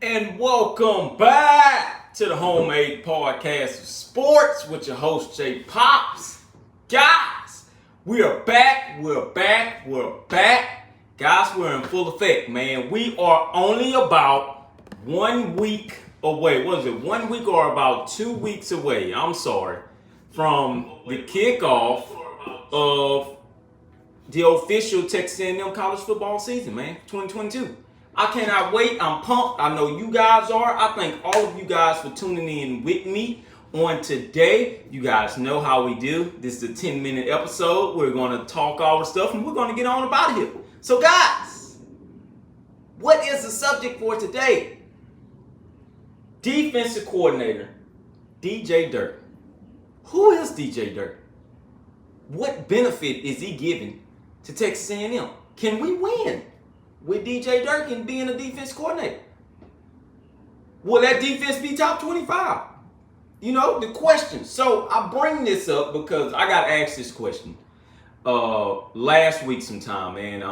And welcome back to the Homemade Podcast of Sports with your host, Jay Pops. Guys, we are back. We're back. Guys, we're in full effect, man. We are only about 1 week away. What is it? 1 week or about 2 weeks away, I'm sorry, from the kickoff of the official Texas A&M college football season, man, 2022. I cannot wait. I'm pumped. I know you guys are. I thank all of you guys for tuning in with me on today. You guys know how we do. This is a 10-minute episode. We're going to talk all the stuff and we're going to get on about here. So, guys, what is the subject for today? Defensive coordinator, DJ Durkin. Who is DJ Durkin? What benefit is he giving to Texas A&M? Can we win with DJ Durkin being a defense coordinator? Will that defense be top 25? You know, the question. So I bring this up because I got asked this question last week sometime, and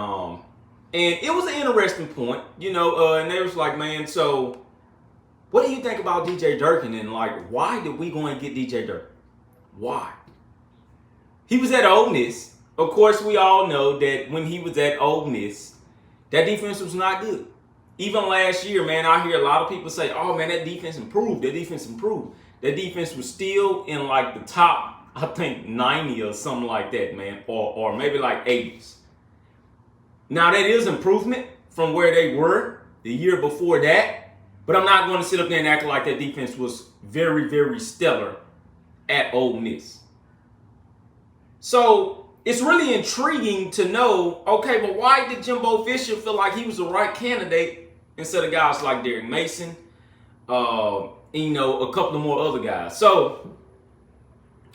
it was an interesting point, and they was like, man, so what do you think about DJ Durkin, and like, why did we go and get DJ Durkin? Why? He was at Ole Miss. Of course, we all know that when he was at Ole Miss, that defense was not good. Even last year, man, I hear a lot of people say, oh, man, that defense improved. That defense was still in like the top, I think, 90 or something like that, man, or maybe like 80s. Now, that is improvement from where they were the year before that, but I'm not going to sit up there and act like that defense was very, very stellar at Ole Miss. So it's really intriguing to know, okay, but why did Jimbo Fisher feel like he was the right candidate instead of guys like Derek Mason, a couple of more other guys? So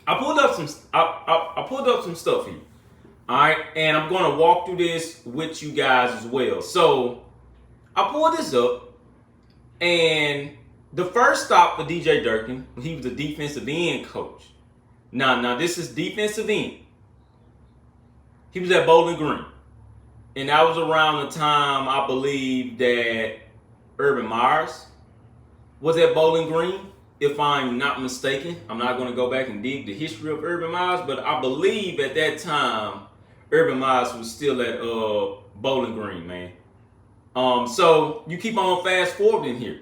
I pulled up some stuff here, all right, and I'm going to walk through this with you guys as well. So I pulled this up, and the first stop for DJ Durkin, he was a defensive end coach. Now this is defensive end. He was at Bowling Green. And that was around the time, I believe, that Urban Myers was at Bowling Green. If I'm not mistaken, I'm not going to go back and dig the history of Urban Myers, but I believe at that time, Urban Myers was still at Bowling Green, man. So you keep on fast forwarding here.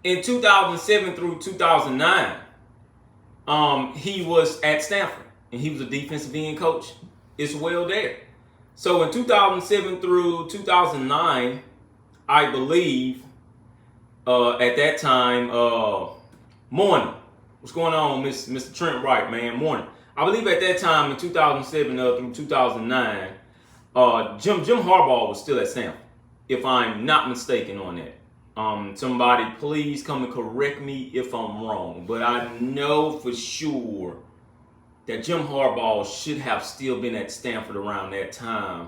In 2007 through 2009, he was at Stanford. And he was a defensive end coach as well there. So in 2007 through 2009, I believe, at that time, morning. What's going on, Mr. Trent Wright, man? Morning. I believe at that time in 2007 through 2009, Jim Harbaugh was still at Stanford, if I'm not mistaken on that. Somebody please come and correct me if I'm wrong, but I know for sure that Jim Harbaugh should have still been at Stanford around that time.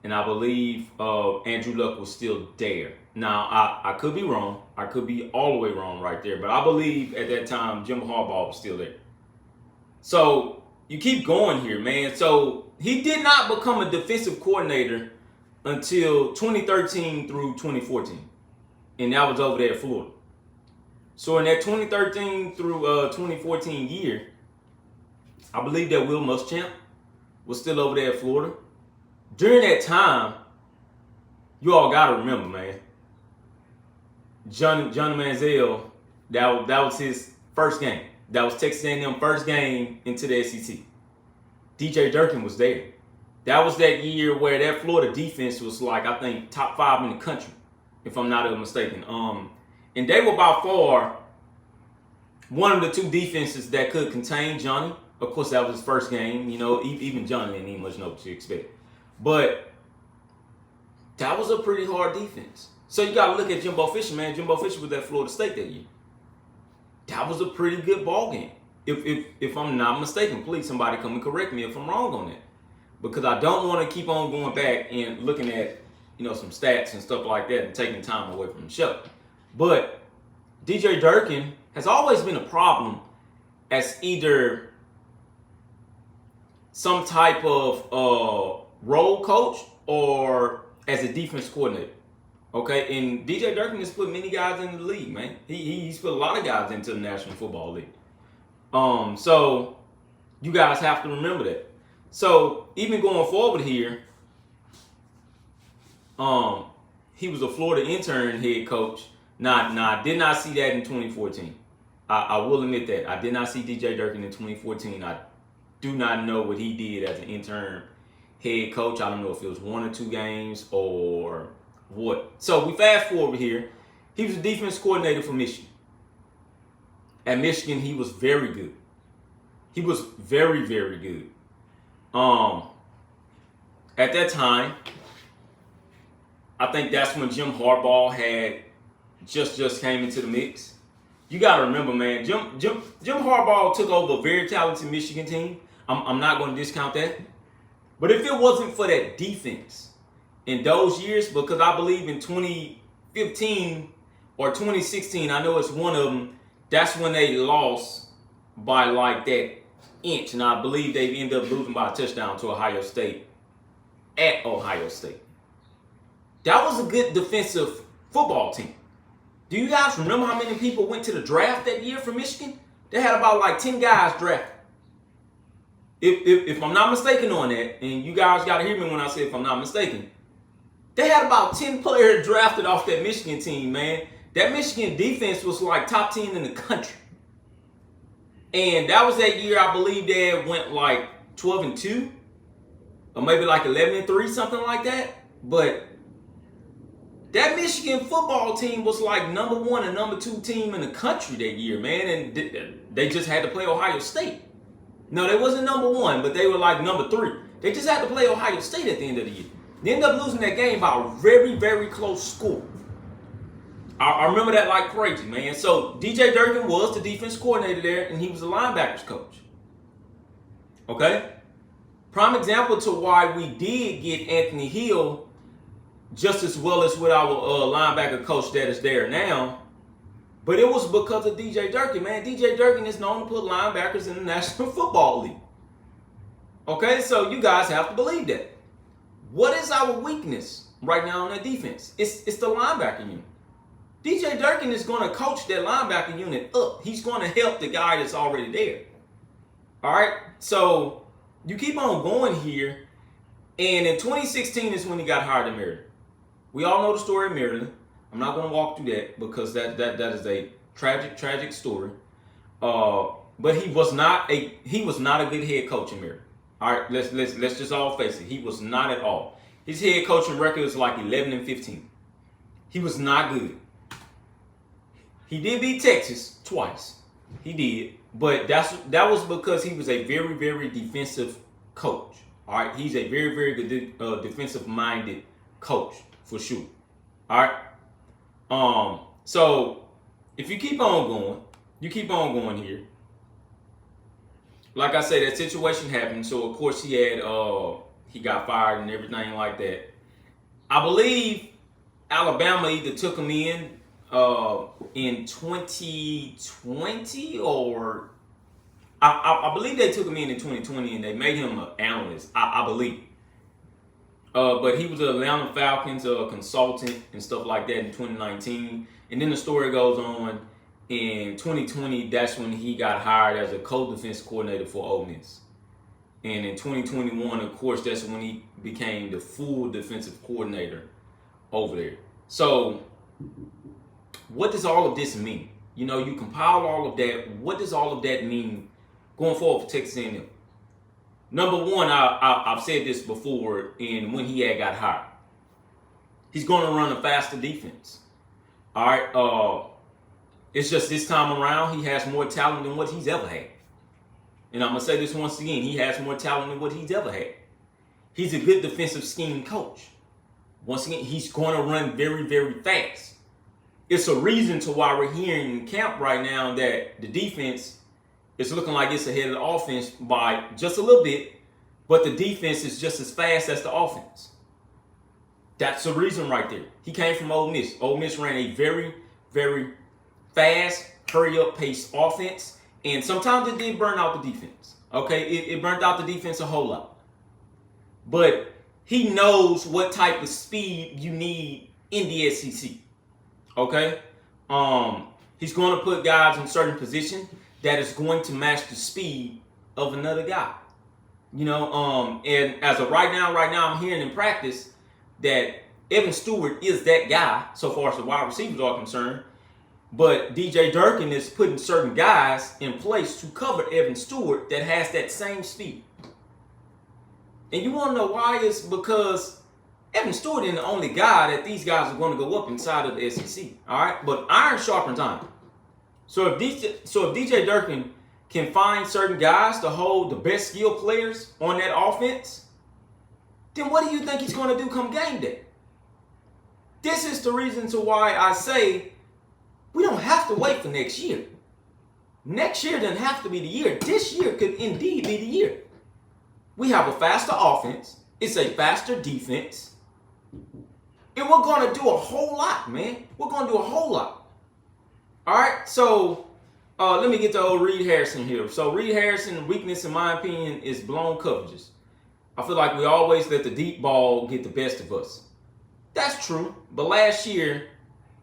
And I believe Andrew Luck was still there. Now, I could be wrong. I could be all the way wrong right there. But I believe at that time, Jim Harbaugh was still there. So you keep going here, man. So he did not become a defensive coordinator until 2013 through 2014. And that was over there at Florida. So in that 2013 through 2014 year, I believe that Will Muschamp was still over there at Florida. During that time, you all got to remember, man, Johnny Manziel, that was his first game. That was Texas A&M first game into the SEC. DJ Durkin was there. That was that year where that Florida defense was like, I think, top 5 in the country, if I'm not mistaken. And they were by far one of the two defenses that could contain Johnny. Of course, that was his first game. Even Johnny didn't even much know what to expect. But that was a pretty hard defense. So you got to look at Jimbo Fisher, man. Jimbo Fisher was at Florida State that year. That was a pretty good ball game. If I'm not mistaken, please somebody come and correct me if I'm wrong on that. Because I don't want to keep on going back and looking at, some stats and stuff like that and taking time away from the show. But DJ Durkin has always been a problem as either some type of role coach or as a defense coordinator. Okay, and DJ Durkin has put many guys in the league, man. He's put a lot of guys into the National Football League. So you guys have to remember that. So even going forward here, he was a Florida intern head coach. Now, I did not see that in 2014. I will admit that. I did not see DJ Durkin in 2014. I do not know what he did as an intern head coach. I don't know if it was 1 or 2 games or what. So we fast forward here. He was a defense coordinator for Michigan. At Michigan, he was very good. He was very, very good. At that time, I think that's when Jim Harbaugh had just came into the mix. You got to remember, man, Jim Harbaugh took over a very talented Michigan team. I'm not going to discount that. But if it wasn't for that defense in those years, because I believe in 2015 or 2016, I know it's one of them, that's when they lost by like that inch. And I believe they ended up losing by a touchdown to Ohio State at Ohio State. That was a good defensive football team. Do you guys remember how many people went to the draft that year for Michigan? They had about like 10 guys drafted. If I'm not mistaken on that, and you guys got to hear me when I say if I'm not mistaken, they had about 10 players drafted off that Michigan team, man. That Michigan defense was like top 10 in the country. And that was that year I believe they went like 12-2 or maybe like 11-3, something like that. But that Michigan football team was like number 1 and number 2 team in the country that year, man. And they just had to play Ohio State. No, they wasn't number 1, but they were like number 3. They just had to play Ohio State at the end of the year. They ended up losing that game by a very, very close score. I remember that like crazy, man. So DJ Durkin was the defense coordinator there, and he was the linebackers coach. Okay? Prime example to why we did get Anthony Hill just as well as with our linebacker coach that is there now. But it was because of DJ Durkin, man. DJ Durkin is known to put linebackers in the National Football League. Okay, so you guys have to believe that. What is our weakness right now on that defense? It's the linebacker unit. DJ Durkin is going to coach that linebacker unit up. He's going to help the guy that's already there. All right, so you keep on going here. And in 2016 is when he got hired in Maryland. We all know the story of Maryland. I'm not going to walk through that because that is a tragic story. But he was not a good head coach in Maryland. All right, let's just all face it. He was not at all. His head coaching record is like 11-15. He was not good. He did beat Texas twice. He did, but that was because he was a very, very defensive coach. All right, he's a very, very good defensive-minded coach for sure. All right. So if you keep on going here. Like I said, that situation happened. So of course he got fired and everything like that. I believe Alabama either took him in 2020 or I believe they took him in 2020 and they made him an analyst. I believe. But he was an Atlanta Falcons consultant and stuff like that in 2019. And then the story goes on. In 2020, that's when he got hired as a co-defense coordinator for Ole Miss. And in 2021, of course, that's when he became the full defensive coordinator over there. So what does all of this mean? You know, you compile all of that. What does all of that mean going forward for Texas A&M? Number one, I've said this before, and when he had got hired, he's going to run a faster defense. All right. It's just this time around, he has more talent than what he's ever had. And I'm going to say this once again. He has more talent than what he's ever had. He's a good defensive scheme coach. Once again, he's going to run very, very fast. It's a reason to why we're hearing in camp right now that the defense is looking like it's ahead of the offense by just a little bit, but the defense is just as fast as the offense. That's the reason right there. He came from Ole Miss. Ole Miss ran a very, very fast, hurry-up pace offense, and sometimes it did burn out the defense. Okay, it burnt out the defense a whole lot. But he knows what type of speed you need in the SEC. Okay? He's going to put guys in certain positions that is going to match the speed of another guy. And as of right now I'm hearing in practice that Evan Stewart is that guy so far as the wide receivers are concerned. But DJ Durkin is putting certain guys in place to cover Evan Stewart that has that same speed. And you want to know why? It's because Evan Stewart isn't the only guy that these guys are going to go up inside of the SEC. All right, but iron sharpens iron. So if DJ Durkin can find certain guys to hold the best skill players on that offense, then what do you think he's going to do come game day? This is the reason to why I say we don't have to wait for next year. Next year doesn't have to be the year. This year could indeed be the year. We have a faster offense. It's a faster defense. And we're going to do a whole lot, man. We're going to do a whole lot. All right, so let me get to old Reed Harrison here. So Reed Harrison, weakness in my opinion is blown coverages. I feel like we always let the deep ball get the best of us. That's true, but last year,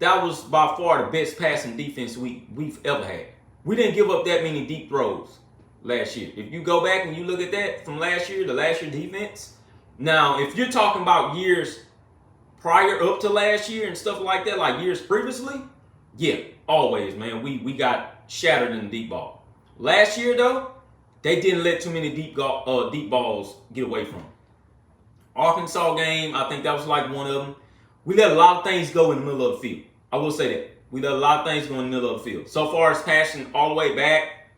that was by far the best passing defense we've ever had. We didn't give up that many deep throws last year. If you go back and you look at that from last year, the last year defense. Now, if you're talking about years prior up to last year and stuff like that, like years previously, yeah, always, man, we got shattered in the deep ball. Last year, though, they didn't let too many deep balls get away from them. Arkansas game, I think that was like one of them. We let a lot of things go in the middle of the field. I will say that. We let a lot of things go in the middle of the field. So far as passing all the way back,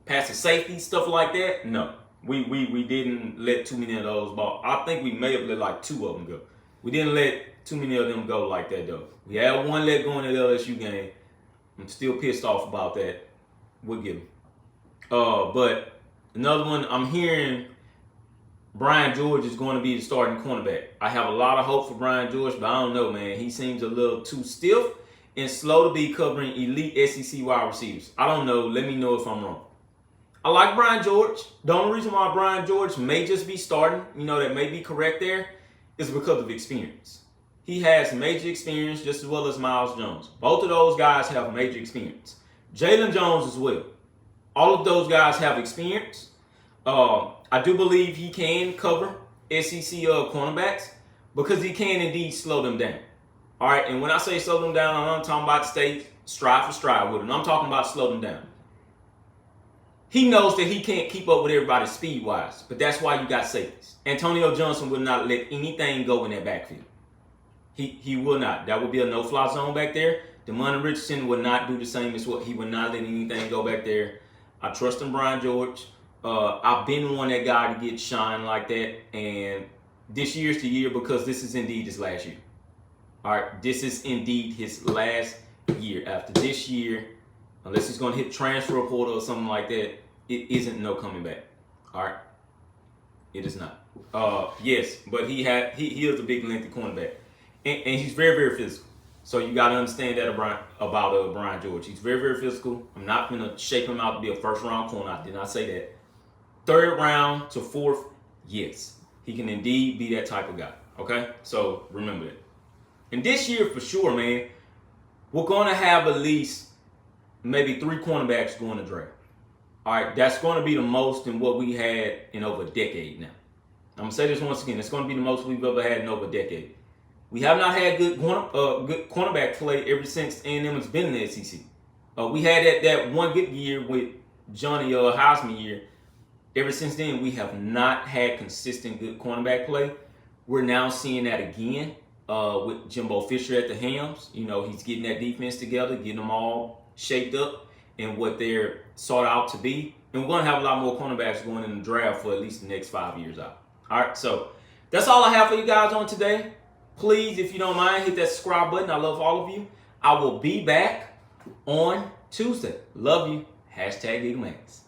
past the safety, stuff like that, no. We didn't let too many of those balls. I think we may have let like 2 of them go. We didn't let too many of them go like that, though. We had one let go in the LSU game. I'm still pissed off about that. We'll give him. But another one, I'm hearing Brian George is going to be the starting cornerback. I have a lot of hope for Brian George, but I don't know, man. He seems a little too stiff and slow to be covering elite SEC wide receivers. I don't know. Let me know if I'm wrong. I like Brian George. The only reason why Brian George may just be starting, that may be correct there, is because of experience. He has major experience just as well as Miles Jones. Both of those guys have major experience. Jalen Jones as well. All of those guys have experience. I do believe he can cover SEC cornerbacks because he can indeed slow them down. All right, and when I say slow them down, I'm not talking about stay stride for stride with them. I'm talking about slow them down. He knows that he can't keep up with everybody speed-wise, but that's why you got safeties. Antonio Johnson will not let anything go in that backfield. He will not. That would be a no-fly zone back there. Demond Richardson would not do the same as what he would not let anything go back there. I trust in Brian George. I've been one that guy to get shine like that, and this year's the year because this is indeed his last year. All right, this is indeed his last year. After this year, unless he's going to hit transfer portal or something like that, it isn't no coming back. All right, it is not. Yes, but he is a big lengthy cornerback, and he's very, very physical. So you got to understand that about Brian George. He's very, very physical. I'm not going to shape him out to be a first-round corner. I did not say that. 3rd round to 4th, yes. He can indeed be that type of guy, okay? So remember that. And this year, for sure, man, we're going to have at least maybe 3 cornerbacks going to draft. All right, that's going to be the most in what we had in over a decade now. I'm going to say this once again. It's going to be the most we've ever had in over a decade. We have not had good cornerback play ever since A&M has been in the SEC. We had that one good year with Johnny Heisman year. Ever since then, we have not had consistent good cornerback play. We're now seeing that again with Jimbo Fisher at the helms. He's getting that defense together, getting them all shaped up and what they're sought out to be. And we're going to have a lot more cornerbacks going in the draft for at least the next 5 years out. All right, so that's all I have for you guys on today. Please, if you don't mind, hit that subscribe button. I love all of you. I will be back on Tuesday. Love you. #EagleMans.